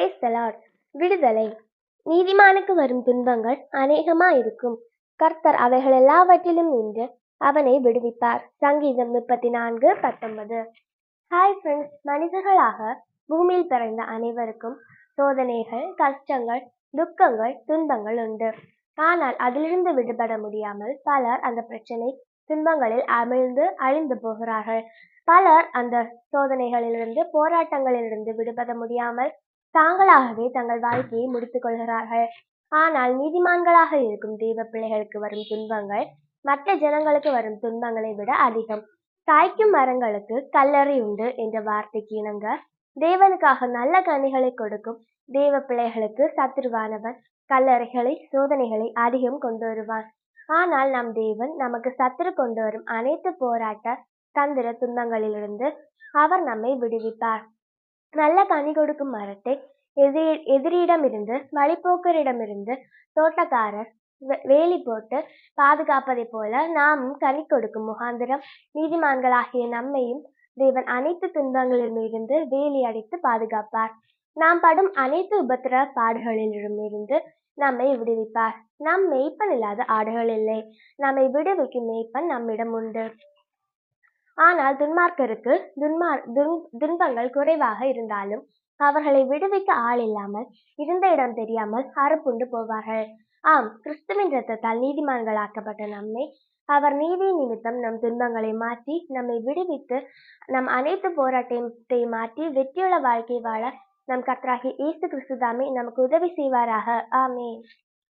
Praise the Lord. விடுதலை. நீதிமானுக்கு வரும் துன்பங்கள் அநேகமாயிருக்கும். கர்த்தர் அவைகள் எல்லாவற்றிலும் நின்று அவனை விடுவிப்பார். சங்கீதம் 34:19. ஹாய் ஃப்ரெண்ட்ஸ், மனிதர்களாக பூமியில் பிறந்த அனைவருக்கும் சோதனைகள், கஷ்டங்கள், துக்கங்கள், துன்பங்கள் உண்டு. ஆனால் அதிலிருந்து விடுபட முடியாமல் பலர் அந்த பிரச்சனை துன்பங்களில் அமிழ்ந்து அழிந்து போகிறார்கள். பலர் அந்த சோதனைகளிலிருந்து, போராட்டங்களிலிருந்து விடுபட முடியாமல் தாங்களாகவே தங்கள் வாழ்க்கையை முடித்துக் கொள்கிறார்கள். ஆனால் நீதிமான்களாக இருக்கும் தேவ பிள்ளைகளுக்கு வரும் துன்பங்கள் மற்ற ஜனங்களுக்கு வரும் துன்பங்களை விட அதிகம். காய்க்கும் மரங்களுக்கு கல்லறை உண்டு என்ற வார்த்தைக்கு இணங்க, தேவனுக்காக நல்ல கனிகளை கொடுக்கும் தேவ பிள்ளைகளுக்கு சத்துருவானவன் கல்லறைகளை, சோதனைகளை அதிகம் கொண்டு வருவான். ஆனால் நம் தேவன் நமக்கு சத்துரு கொண்டு வரும் அனைத்து போராட்ட தந்திர துன்பங்களிலிருந்து அவர் நம்மை விடுவிப்பார். நல்ல கனி கொடுக்கும் மரத்தை எதிரியிடமிருந்து, வழிபோக்கரிடமிருந்து தோட்டக்காரர் வேலி போட்டு பாதுகாப்பதை போல நாமும் கனி கொடுக்கும் முகாந்திரம் நீதிமான்களாகிய நம்மையும் தேவன் அனைத்து துன்பங்களிலிருந்து வேலி அடைத்து பாதுகாப்பார். நாம் படும் அனைத்து உபத்திர பாடுகளிலிருந்து நம்மை விடுவிப்பார். நம் மேய்ப்பன் இல்லாத ஆடுகள் இல்லை. நம்மை விடுவிக்கும் மேய்ப்பன் நம்மிடம் உண்டு. ஆனால் துன்மார்க்கருக்கு துன்பங்கள் குறைவாக இருந்தாலும் அவர்களை விடுவிக்க ஆள் இல்லாமல், இருந்த இடம் தெரியாமல் அறுப்புண்டு போவார்கள். ஆம், கிறிஸ்துவின் இரத்தத்தால் நீதிமான்களாக்கப்பட்ட நம்மை அவர் நீதி நிமித்தம் நம் துன்பங்களை மாற்றி நம்மை விடுவித்து நம் அனைத்து போராட்டத்தை மாற்றி வெற்றியுள்ள வாழ்க்கை வாழ நம் கர்த்தராகிய இயேசு கிறிஸ்து தாமே நமக்கு உதவி செய்வாராக. ஆமென்.